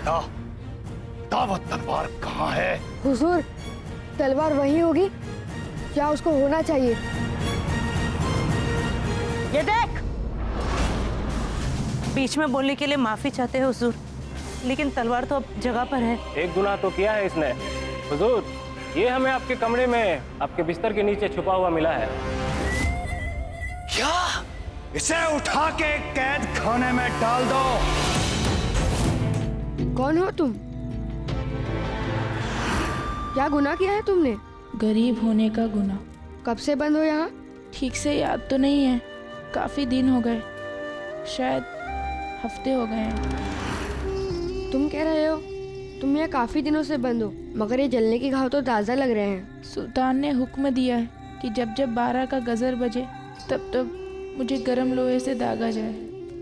बता वो तलवार कहाँ है? हुजूर, तलवार वहीं होगी क्या उसको होना चाहिए। ये देख, बीच में बोलने के लिए माफी चाहते हैं हुजूर, लेकिन तलवार तो अब जगह पर है। एक गुनाह तो किया है इसने। हुजूर, ये हमें आपके कमरे में आपके बिस्तर के नीचे छुपा हुआ मिला है। क्या? इसे उठा के कैद खाने में डाल दो। कौन हो तुम? क्या गुनाह किया है तुमने? गरीब होने का गुनाह। कब से बंद हो यहाँ? ठीक से याद तो नहीं है, काफी दिन हो गए, शायद हफ्ते हो गए हैं। तुम कह रहे हो तुम यहाँ काफी दिनों से बंद हो, मगर ये जलने के घाव तो ताज़ा लग रहे हैं। सुल्तान ने हुक्म दिया है कि जब जब 12 का गजर बजे तब तब मुझे गर्म लोहे से दागा जाए,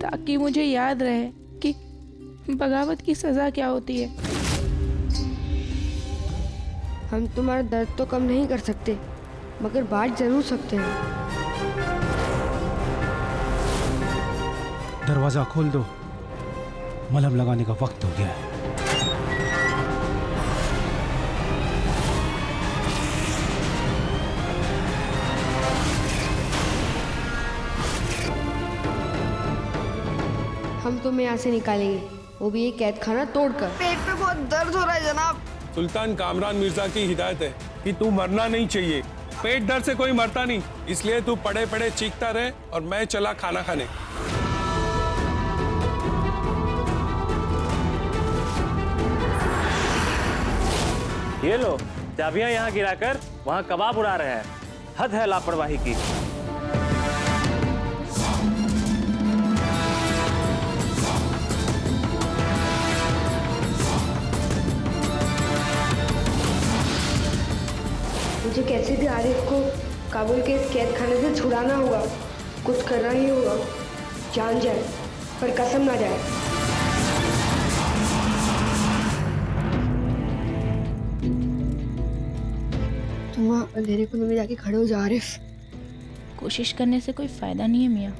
ताकि मुझे याद रहे कि बगावत की सज़ा क्या होती है। हम तुम्हारा दर्द तो कम नहीं कर सकते, मगर बांट जरूर सकते हैं। दरवाजा खोल दो, मलहम लगाने का वक्त हो गया है। हम तुम्हें यहाँ से निकालेंगे, वो भी ये कैद खाना तोड़कर। पेट पे बहुत दर्द हो रहा है जनाब। सुल्तान कामरान मिर्जा की हिदायत है कि तू मरना नहीं चाहिए। पेट दर्द से कोई मरता नहीं, इसलिए तू पड़े पड़े चीखता रहे और मैं चला खाना खाने। ये लो, चाबियां यहाँ गिराकर वहाँ कबाब उड़ा रहे हैं। हद है लापरवाही की। मुझे कैसे भी आरिफ को काबुल के इस कैद खाने से छुड़ाना होगा। कुछ करना ही होगा, जान जाए पर कसम ना जाए। तुम वहाँ अंधेरे कोने में जाके खड़े हो जा आरिफ। कोशिश करने से कोई फ़ायदा नहीं है मियाँ।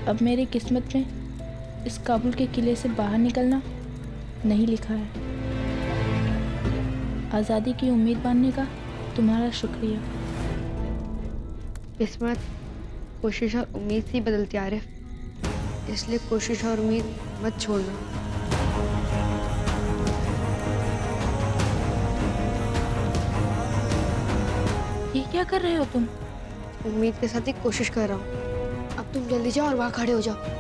अब मेरी किस्मत में इस काबुल के किले से बाहर निकलना नहीं लिखा है। आज़ादी की उम्मीद बांधने का तुम्हारा शुक्रिया। किस्मत कोशिश और उम्मीद से बदलती आरिफ, इसलिए कोशिश और उम्मीद मत छोड़ना। ये क्या कर रहे हो तुम? उम्मीद के साथ ही कोशिश कर रहा हूँ। अब तुम जल्दी जाओ और वहाँ खड़े हो जाओ।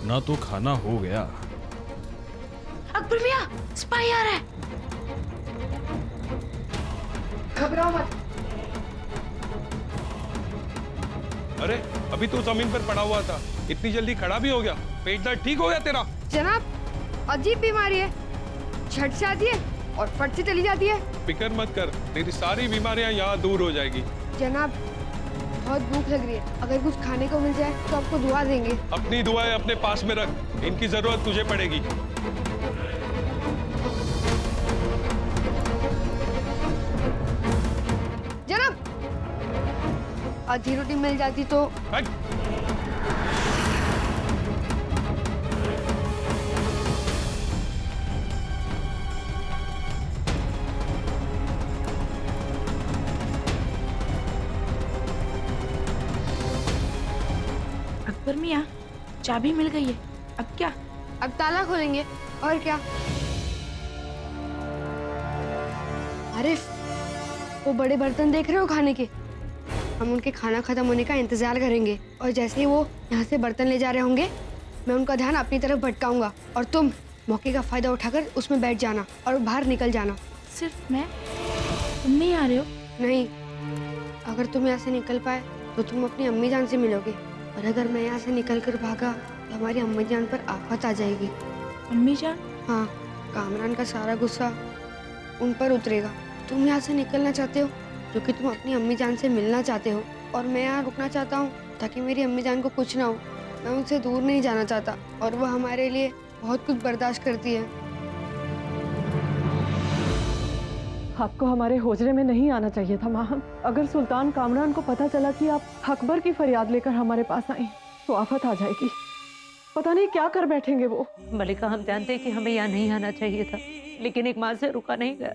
अपना तो खाना हो गया। अकबर मियां, स्पाई आ रहा है। घबराओ मत। अरे अभी तू जमीन पर पड़ा हुआ था, इतनी जल्दी खड़ा भी हो गया? पेट दर्द ठीक हो गया तेरा? जनाब, अजीब बीमारी है, झट से आती है और फट से चली जाती है। फिक्र मत कर, तेरी सारी बीमारियां यहाँ दूर हो जाएगी। जनाब, बहुत भूख लग रही है, अगर कुछ खाने को मिल जाए तो आपको दुआ देंगे। अपनी दुआएं अपने पास में रख, इनकी जरूरत तुझे पड़ेगी। जनाब, आधी रोटी मिल जाती तो। हट। अकबर मियाँ, चाबी मिल गई है, अब क्या? अब ताला खोलेंगे और क्या। आरिफ, वो बड़े बर्तन देख रहे हो खाने के? हम उनके खाना खत्म होने का इंतजार करेंगे और जैसे ही वो यहाँ से बर्तन ले जा रहे होंगे, मैं उनका ध्यान अपनी तरफ भटकाऊंगा और तुम मौके का फायदा उठाकर उसमें बैठ जाना और बाहर निकल जाना। सिर्फ मैं? तुम नहीं आ रहे हो? नहीं, अगर तुम यहाँ से निकल पाए तो तुम अपनी अम्मी जान से मिलोगे, और अगर मैं यहाँ से निकल कर भागा तो हमारी अम्मी जान पर आफत आ जाएगी। अम्मी जान? हाँ, कामरान का सारा गुस्सा उन पर उतरेगा। तुम यहाँ से निकलना चाहते हो क्योंकि तुम अपनी अम्मी जान से मिलना चाहते हो, और मैं यहाँ रुकना चाहता हूँ ताकि मेरी अम्मी जान को कुछ ना हो। मैं उनसे दूर नहीं जाना चाहता और वो हमारे लिए बहुत कुछ बर्दाश्त करती है। आपको हमारे होजरे में नहीं आना चाहिए था माहम। अगर सुल्तान कामरान को पता चला कि आप अकबर की फरियाद लेकर हमारे पास आई तो आफत आ जाएगी। पता नहीं क्या कर बैठेंगे वो। मलिका, हम जानते हैं कि हमें यहाँ नहीं आना चाहिए था, लेकिन एक माँ से रुका नहीं गया।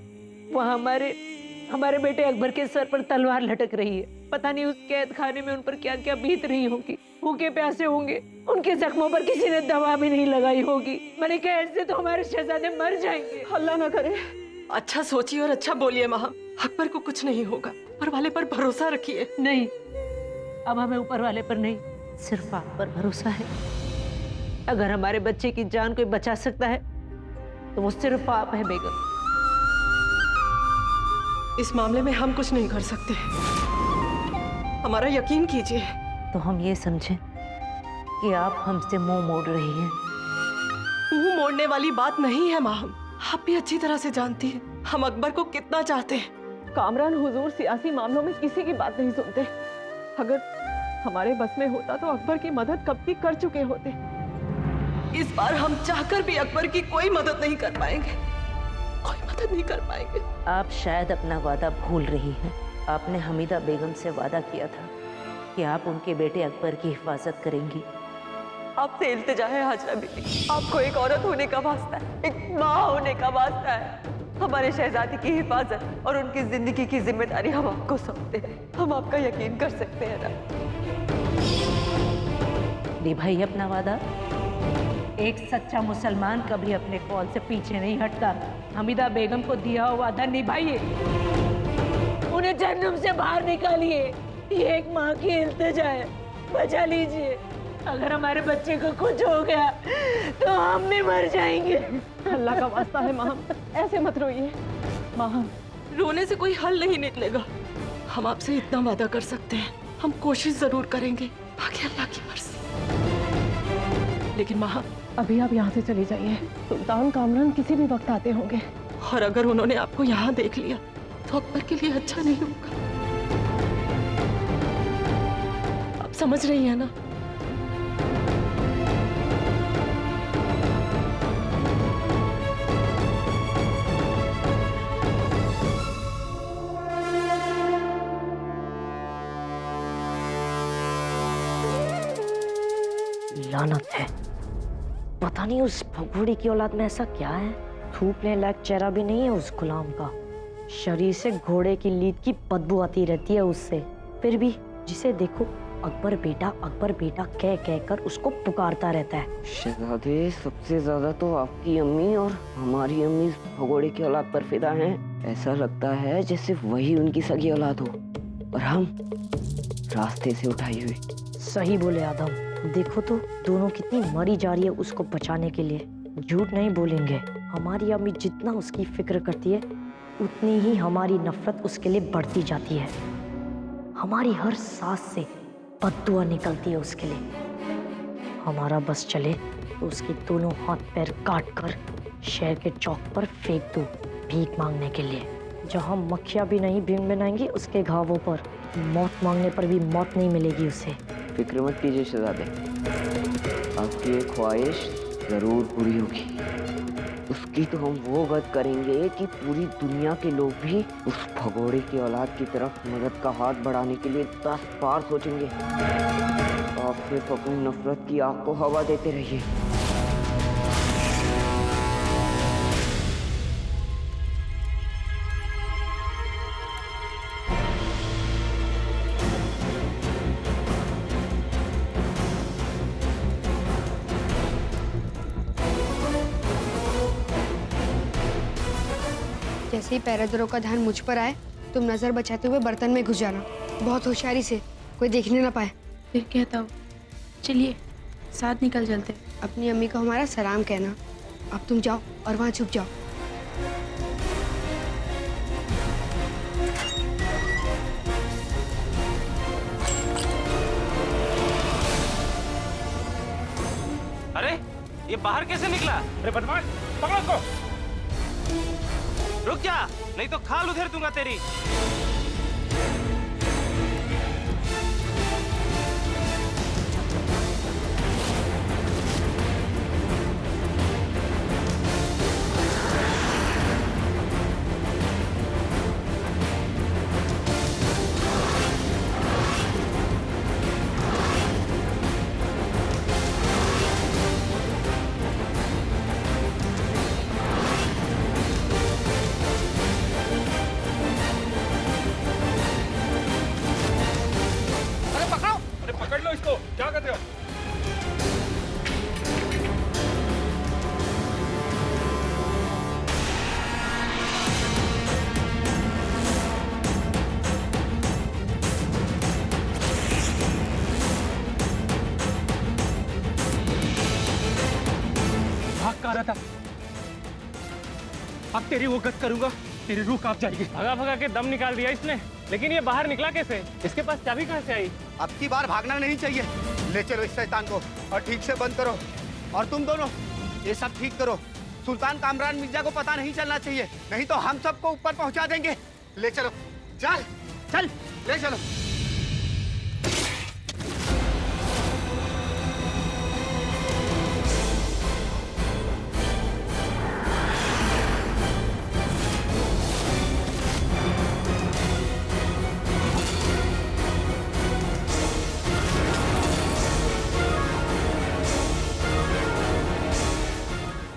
वहाँ हमारे बेटे अकबर के सर पर तलवार लटक रही है। पता नहीं उस कैद खाने में उन पर क्या क्या बीत रही होगी। भूखे प्यासे होंगे, उनके जख्मों पर किसी ने दवा भी नहीं लगाई होगी। मलिका, ऐसे तो हमारे शहजादे मर जाएंगे। अल्लाह ना करे। अच्छा सोचिए और अच्छा बोलिए माहम। अकबर को कुछ नहीं होगा, ऊपर वाले पर भरोसा रखिए। नहीं, अब हमें ऊपर वाले पर नहीं, सिर्फ आप पर भरोसा है। अगर हमारे बच्चे की जान कोई बचा सकता है तो वो सिर्फ आप है बेगम। इस मामले में हम कुछ नहीं कर सकते, हमारा यकीन कीजिए। तो हम ये समझें कि आप हमसे मुंह मोड़ रही हैं। मुंह मोड़ने वाली बात नहीं है माहम, आप भी अच्छी तरह से जानती हैं हम अकबर को कितना चाहते हैं। कामरान हुजूर सियासी मामलों में किसी की बात नहीं सुनते। अगर हमारे बस में होता तो अकबर की मदद कब की कर चुके होते। इस बार हम चाहकर भी अकबर की कोई मदद नहीं कर पाएंगे, कोई मदद नहीं कर पाएंगे। आप शायद अपना वादा भूल रही हैं। आपने हमीदा बेगम से वादा किया था कि आप उनके बेटे अकबर की हिफाजत करेंगी। आपसे इल्तिजा है हाजरा बीबी, आपको एक औरत होने का वास्ता है, एक माँ होने का वास्ता है। हमारे शहजादी की हिफाजत और उनकी जिंदगी की जिम्मेदारी हम आपको सौंपते हैं। हम आपका यकीन कर सकते हैं ना? निभाइए अपना वादा। एक सच्चा मुसलमान कभी अपने कौल से पीछे नहीं हटता। हमीदा बेगम को दिया हुआ वादा निभाइए, उन्हें जहन्नुम से बाहर निकालिए। ये एक माँ की इल्तिजा है, बचा लीजिए। अगर हमारे बच्चे को कुछ हो गया तो हम भी मर जाएंगे। अल्लाह का वास्ता है माहम, ऐसे मत रोइए। माहम, रोने से कोई हल नहीं निकलेगा। हम आपसे इतना वादा कर सकते हैं, हम कोशिश जरूर करेंगे, बाकी अल्लाह की मर्जी। लेकिन माहम, अभी आप यहाँ से चली जाइए। सुल्तान कामरान किसी भी वक्त आते होंगे, और अगर उन्होंने आपको यहाँ देख लिया तो अकबर के लिए अच्छा नहीं होगा। आप समझ रही हैं ना? लानत है, पता नहीं उस भगोड़ी की औलाद में ऐसा क्या है। थूकने लायक चेहरा भी नहीं है उस गुलाम का। शरीर से घोड़े की लीद की बदबू आती रहती है उससे, फिर भी जिसे देखो अकबर बेटा कह कर उसको पुकारता रहता है। शहजादे, सबसे ज्यादा तो आपकी अम्मी और हमारी अम्मी भगोड़े की औलाद पर फिदा हैं। ऐसा लगता है जैसे वही उनकी सगी औलाद हो और हम रास्ते से उठाई हुई। सही बोले आदम, देखो तो दोनों कितनी मरी जा रही है उसको बचाने के लिए। झूठ नहीं बोलेंगे, हमारी अम्मी जितना उसकी फिक्र करती है उतनी ही हमारी नफरत उसके लिए बढ़ती जाती है। हमारी हर सांस से बद्दुआ निकलती है उसके लिए। हमारा बस चले तो उसके दोनों हाथ पैर काट कर शहर के चौक पर फेंक दो भीख मांगने के लिए, जहाँ मक्खियाँ भी नहीं भिन भिनाएंगी उसके घावों पर। मौत मांगने पर भी मौत नहीं मिलेगी उसे। फिक्र मत कीजिए शहजादे, आपकी ये ख्वाहिश जरूर पूरी होगी। उसकी तो हम वो गद करेंगे कि पूरी दुनिया के लोग भी उस भगोड़े की औलाद की तरफ मदद का हाथ बढ़ाने के लिए 10 बार सोचेंगे। आप सिर्फ अपनी नफरत की आग को हवा देते रहिए। जैसे ही पहरेदारों का ध्यान मुझ पर आए तुम नजर बचाते हुए बर्तन में घुस जाना, बहुत होशियारी से, कोई देखने ना पाए। फिर कहता हूँ, चलिए साथ निकल चलते। अपनी अम्मी को हमारा सलाम कहना। अब तुम जाओ और वहाँ छुप जाओ। अरे ये बाहर कैसे निकला? अरे बदमाश, पकड़ो उसको। रुक जा, नहीं तो खाल उधेड़ दूंगा तेरी। पकड़ लो इसको, क्या कर रहे हो? भाग कहाँ रहा था? अब तेरी वो गत करूंगा, तेरी रूह कांप जाएगी। भगा भगा के दम निकाल दिया इसने, लेकिन ये बाहर निकला कैसे? इसके पास चाबी कहाँ से आई? अब की बार भागना नहीं चाहिए। ले चलो इस शैतान को और ठीक से बंद करो। और तुम दोनों ये सब ठीक करो। सुल्तान कामरान मिर्जा को पता नहीं चलना चाहिए, नहीं तो हम सबको ऊपर पहुंचा देंगे। ले चलो, चल चल, ले चलो।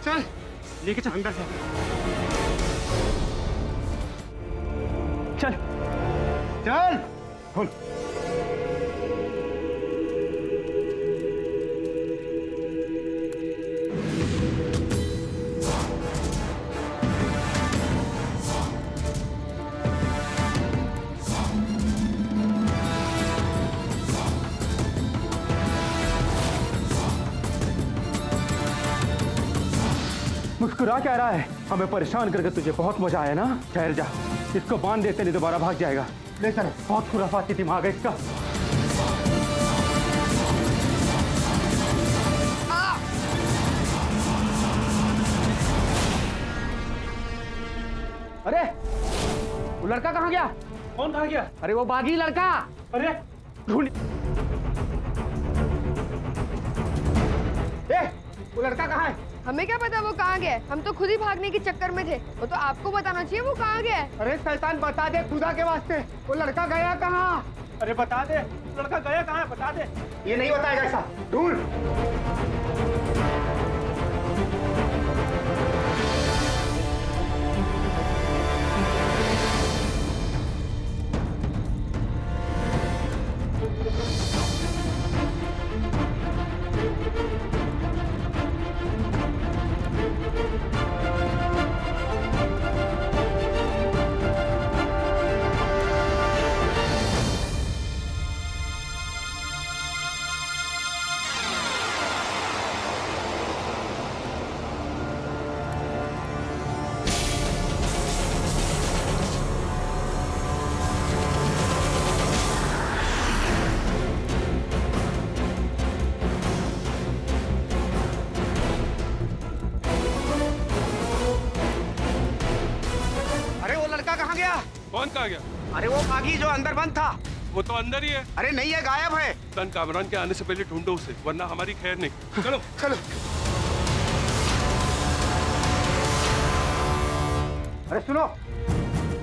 चल लेके चल अंदर से। चल चल खोल। मुस्कुरा क्या रहा है? हमें परेशान करके तुझे बहुत मजा आया ना? ठहर जा, इसको बांध देते, नहीं दोबारा भाग जाएगा। ले चल, बहुत खुराफाती दिमाग है इसका। अरे वो लड़का कहाँ गया? कौन कहाँ गया? अरे वो बागी लड़का। अरे ढूंढ। वो लड़का कहाँ है? हमें क्या पता वो कहाँ गया है? हम तो खुद ही भागने के चक्कर में थे। वो तो आपको बताना चाहिए वो कहाँ गया है। अरे शैतान बता दे खुदा के वास्ते, वो लड़का गया कहाँ? अरे बता दे, लड़का गया कहाँ है? बता दे। ये नहीं बताएगा ऐसा। ढूंढ। कौन कहा गया? अरे वो बागी जो अंदर बंद था। वो तो अंदर ही है। अरे नहीं है, गायब है। सुल्तान कामरान के आने से पहले ढूंढो उसे, वरना हमारी खैर नहीं। चलो चलो। अरे सुनो,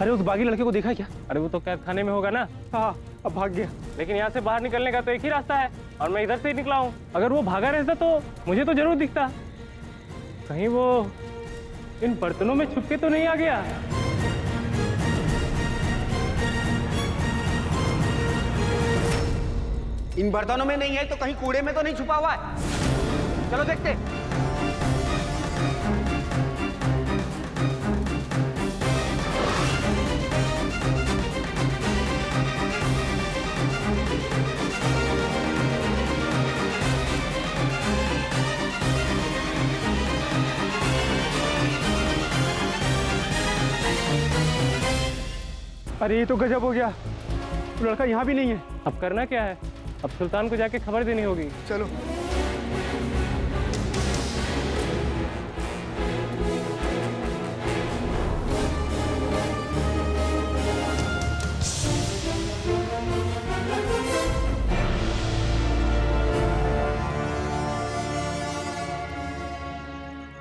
अरे उस बागी लड़के को देखा क्या? अरे वो तो कैद खाने में होगा ना। हाँ अब भाग गया। लेकिन यहाँ से बाहर निकलने का तो एक ही रास्ता है, और मैं इधर से ही निकला हूँ। अगर वो भागा रहता तो मुझे तो जरूर दिखता। कहीं वो इन बर्तनों में छुप के तो नहीं आ गया? इन बर्तनों में नहीं है तो कहीं कूड़े में तो नहीं छुपा हुआ है। चलो देखते। अरे ये तो गजब हो गया, वो लड़का यहाँ भी नहीं है। अब करना क्या है? अब सुल्तान को जाके खबर देनी होगी। चलो।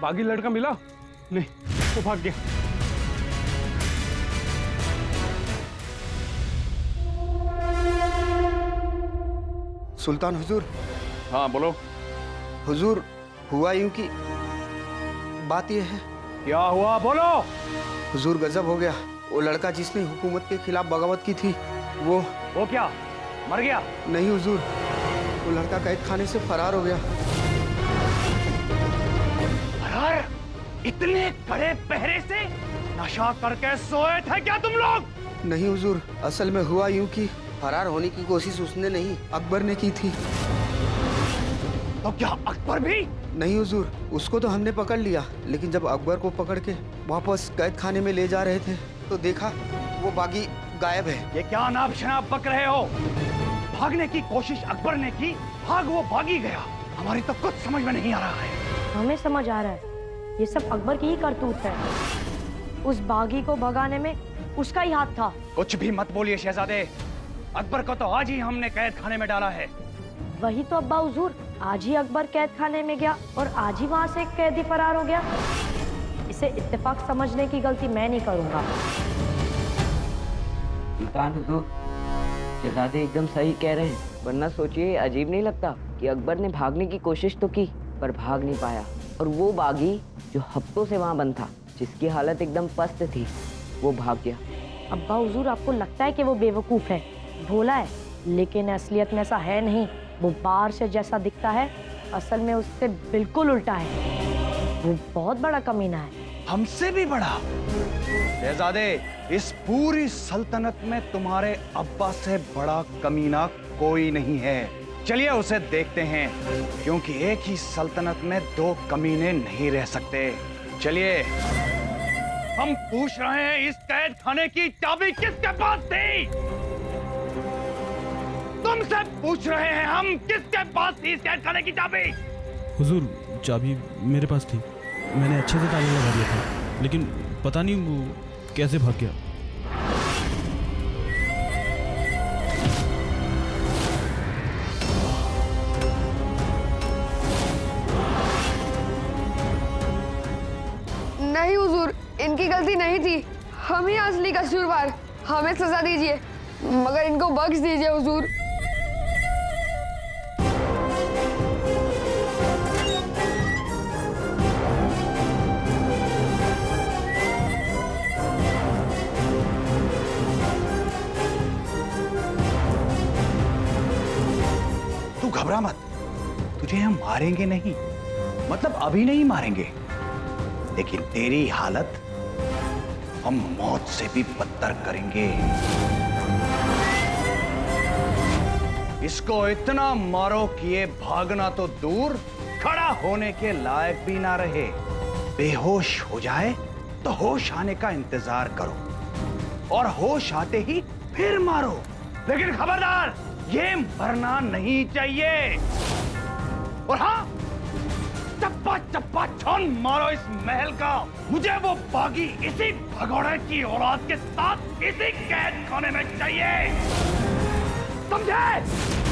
बागी लड़का मिला? नहीं, वो भाग गया। सुल्तान हुजूर। हाँ बोलो। हुजूर, हुआ यूं कि बात यह है। क्या हुआ बोलो। हुजूर गजब हो गया, वो लड़का जिसने हुकूमत के खिलाफ बगावत की थी वो क्या मर गया? नहीं हुजूर, वो लड़का कैद खाने से फरार हो गया। फरार? इतने कड़े पहरे से? नशा करके सोए थे क्या तुम लोग? नहीं हुजूर, असल में हुआ यूं कि फरार होने की कोशिश उसने नहीं, अकबर ने की थी। तो क्या अकबर भी? नहीं हुजूर, उसको तो हमने पकड़ लिया, लेकिन जब अकबर को पकड़ के वापस कैद खाने में ले जा रहे थे तो देखा वो बागी गायब है। ये क्या नाप शनाप बक रहे हो? भागने की कोशिश अकबर ने की, भाग वो भागी गया। हमारी तो कुछ समझ में नहीं आ रहा है। हमें समझ आ रहा है, ये सब अकबर की ही करतूत है। उस बागी को भगाने में उसका ही हाथ था। कुछ भी मत बोलिए शहजादे, अकबर को तो आज ही हमने कैद खाने में डाला है। वही तो अब्बा हुजूर, आज ही अकबर कैद खाने में गया और आज ही वहाँ से एक कैदी फरार हो गया। इसे इत्तेफाक समझने की गलती मैं नहीं करूँगा। सुल्तान हुजूर, शहजादे एकदम सही कह रहे हैं, वरना सोचिए अजीब नहीं लगता कि अकबर ने भागने की कोशिश तो की पर भाग नहीं पाया, और वो बागी जो हफ्तों से वहाँ बंद था, जिसकी हालत एकदम पस्त थी, वो भाग गया। अब्बा हुजूर, आपको लगता है कि वो बेवकूफ़ है, भोला है, लेकिन असलियत में ऐसा है नहीं। वो बाहर से जैसा दिखता है, असल में उससे बिल्कुल उल्टा है। वो बहुत बड़ा कमीना है। हमसे भी बड़ा? शहजादे, इस पूरी सल्तनत में तुम्हारे अब्बा से बड़ा कमीना कोई नहीं है। चलिए उसे देखते हैं, क्योंकि एक ही सल्तनत में दो कमीने नहीं रह सकते। चलिए। हम पूछ रहे हैं, इस कैद खाने की चाबी किसके पास थी? तुमसे पूछ रहे हैं हम, किसके पास थी इस कैद खाने की चाबी? हुजूर, चाबी मेरे पास थी, मैंने अच्छे से ताला लगा दिया था, लेकिन पता नहीं वो कैसे भाग गया। नहीं हुजूर, इनकी गलती नहीं थी, हम ही असली कसूरवार। हमें सजा दीजिए, मगर इनको बख्श दीजिए हुजूर। तू घबरा मत, तुझे हम मारेंगे नहीं, मतलब अभी नहीं मारेंगे, लेकिन तेरी हालत हम मौत से भी बदतर करेंगे। इसको इतना मारो कि ये भागना तो दूर, खड़ा होने के लायक भी ना रहे। बेहोश हो जाए तो होश आने का इंतजार करो, और होश आते ही फिर मारो, लेकिन खबरदार, ये मरना नहीं चाहिए। और हाँ, चप्पा चप्पा छान मारो इस महल का। मुझे वो बागी इसी भगोड़े की औलाद के साथ इसी कैद खाने में चाहिए, समझे?